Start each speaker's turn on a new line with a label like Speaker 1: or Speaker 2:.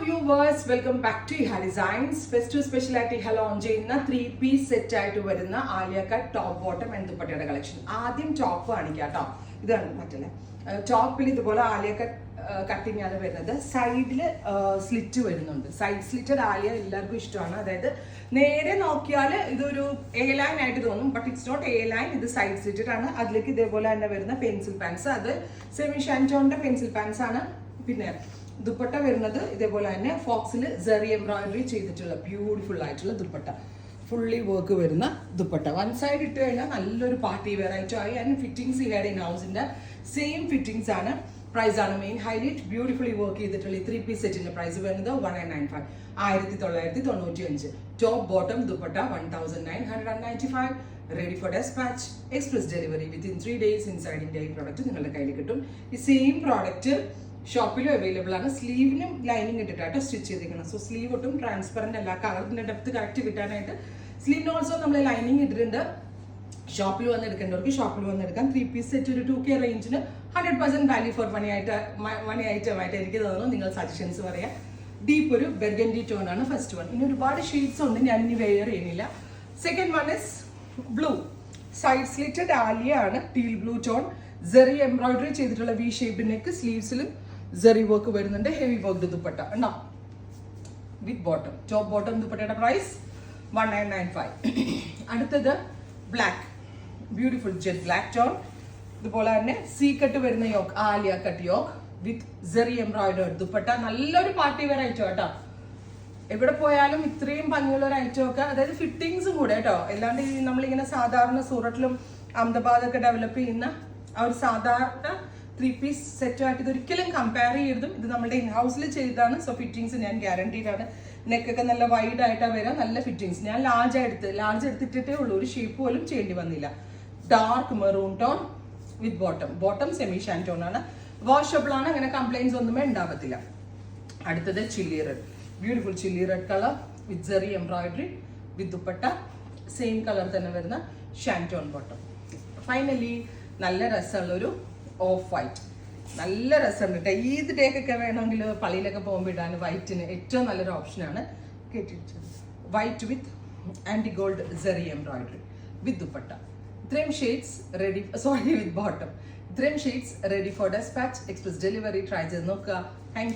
Speaker 1: viewers, welcome back to Iha Designs. Festive speciality hello on ചെയ്യുന്ന 3-piece set ആയിട്ട് വരുന്ന Alia cut top bottom and ദുപ്പട്ടയുടെ collection. ആദ്യം top കാണിക്കാം കേട്ടോ. ഇതാണ് മറ്റല്ലേ ടോപ്പിൽ ഇതുപോലെ ആലിയ കട്ടിങ് ആണ് വരുന്നത്. സൈഡിൽ സ്ലിറ്റ് വരുന്നുണ്ട്. സൈഡ് സ്ലിറ്റഡ് ആലിയ എല്ലാവർക്കും ഇഷ്ടമാണ്. അതായത് നേരെ നോക്കിയാൽ ഇതൊരു എ ലൈൻ ആയിട്ട് തോന്നും, but it's not a line. ഇത് സൈഡ് സ്ലിറ്റഡ് ആണ്. അതിലേക്ക് ഇതേപോലെ തന്നെ വരുന്ന പെൻസിൽ പാൻസ്, അത് സെമി ഷാൻറ്റോണിന്റെ പെൻസിൽ പാൻസ് ആണ്. പിന്നെ ദുപ്പട്ട വരുന്നത് ഇതേപോലെ തന്നെ ഫോക്സിൽ സെറി എംബ്രോയിഡറി ചെയ്തിട്ടുള്ള ബ്യൂട്ടിഫുൾ ആയിട്ടുള്ള ദുപ്പട്ട, ഫുള്ളി വർക്ക് വരുന്ന ദുപ്പട്ട. വൺ സൈഡ് ഇട്ട് കഴിഞ്ഞാൽ നല്ലൊരു പാർട്ടി വെയർ ആയിട്ട് ആയി. ആൻഡ് ഫിറ്റിംഗ്സ് ഈ ഇൻ ഹൗസിന്റെ സെയിം ഫിറ്റിംഗ്സ് ആണ്. പ്രൈസ് ആണ് മെയിൻ ഹൈലൈറ്റ്. ബ്യൂട്ടിഫുള്ളി വർക്ക് ചെയ്തിട്ടുള്ള ഈ 3-piece സെറ്റിന്റെ പ്രൈസ് വരുന്നത് 1995, 1995. Top bottom dupatta 1995. Ready for despatch, express delivery within 3 days inside India. ഈ പ്രോഡക്റ്റ് നിങ്ങളുടെ കയ്യിൽ കിട്ടും. ഈ സെയിം പ്രോഡക്റ്റ് ഷോപ്പിലും അവൈലബിൾ ആണ്. സ്ലീവിനും ലൈനിങ് ഇട്ടിട്ടായിട്ട് സ്റ്റിച്ച് ചെയ്തിരിക്കണം. സോ സ്ലീവ് ഒട്ടും ട്രാൻസ്പെറന്റ് അല്ല. കളറിന്റെ ഡെപ്ത് കറക്റ്റ് കിട്ടാനായിട്ട് സ്ലീവിന് ഓൾസോ നമ്മൾ ലൈനിങ് ഇട്ടിട്ടുണ്ട്. ഷോപ്പിൽ വന്ന് എടുക്കേണ്ടവർക്ക് ഷോപ്പിൽ വന്ന് എടുക്കാം. 3-piece സെറ്റ് ഒരു 2K റേഞ്ചിന് 100% വാല്യൂ ഫോർ മണി ഐറ്റമായിട്ട് എനിക്ക് തോന്നുന്നു. നിങ്ങൾ സജഷൻസ് പറയാം. ഡീപ്പ് ഒരു ബെർഗൻഡി ടോൺ ആണ് ഫസ്റ്റ് വൺ. ഇനി ഒരുപാട് ഷെയ്ഡ്സ് ഉണ്ട്, ഞാൻ ഇനി വെയർ ചെയ്യുന്നില്ല. Second one is blue. Side slitted Alia ആണ്, teal blue tone. Zari embroidery ചെയ്തിട്ടുള്ള വി ഷേപ്പ് നെക്ക്, സ്ലീവ്സിലും സെറി വർക്ക് വരുന്നുണ്ട്. ഹെവി വർക്ക് ദുപ്പട്ട ഉണ്ടോ വിത്ത് ബോട്ടം. ടോപ്പ് ബോട്ടം ദുപ്പട്ടയുടെ പ്രൈസ് 1995. അടുത്തത് black, beautiful jet black tone. ഇതുപോലെ തന്നെ സീ കട്ട് വരുന്ന yoke, Alia cut yoke with zari embroidery dupatta. നല്ലൊരു പാർട്ടി വെയർ ഐറ്റം കേട്ടോ. എവിടെ പോയാലും ഇത്രയും ഭംഗിയുള്ള ഒരു ഐറ്റം ഒക്കെ, അതായത് ഫിറ്റിങ്സും കൂടെ കേട്ടോ. അല്ലാണ്ട് ഈ നമ്മളിങ്ങനെ സാധാരണ സൂററ്റിലും അഹമ്മദാബാദൊക്കെ ഡെവലപ്പ് ചെയ്യുന്ന ആ ഒരു സാധാരണ 3-piece സെറ്റുമായിട്ട് ഇതൊരിക്കലും കമ്പയർ ചെയ്തതും. ഇത് നമ്മുടെ ഇൻ ഹൗസിൽ ചെയ്തതാണ്. സോ ഫിറ്റിങ്സ് ഞാൻ ഗ്യാരണ്ടീഡ് ആണ്. നെക്കൊക്കെ നല്ല വൈഡ് ആയിട്ടാണ് വരാം, നല്ല ഫിറ്റിങ്സ്. ഞാൻ ലാർജ് എടുത്തിട്ടേ ഉള്ളൂ, ഒരു ഷേപ്പ് പോലും ചെയ്യേണ്ടി വന്നില്ല. Dark maroon tone with bottom semi shantoon ആണ്. വാഷബിൾ ആണ്, അങ്ങനെ കംപ്ലൈൻസ് ഒന്നുമേ ഉണ്ടാവത്തില്ല. അടുത്തത് chilli red, beautiful chilli red colour with zari embroidery with dupatta. Same colour തന്നെ വരുന്ന ഷാൻറ്റോൺ ബോട്ടം. ഫൈനലി നല്ല രസമുള്ളൊരു ഓഫ് വൈറ്റ്. നല്ല രസമുണ്ട് കേട്ടോ. ഈദ് ഡേക്കൊക്കെ വേണമെങ്കിൽ പള്ളിയിലൊക്കെ പോകുമ്പോൾ ഇടാൻ വൈറ്റിന് ഏറ്റവും നല്ലൊരു ഓപ്ഷനാണ്. White with antique gold zari embroidery with dupatta. ഇത്രയും ഷെയ്ഡ്സ് റെഡി, വിത്ത് ബോട്ടം. ഇത്രയും shades ready for despatch, express delivery. Try ചെയ്ത് നോക്കുക. താങ്ക്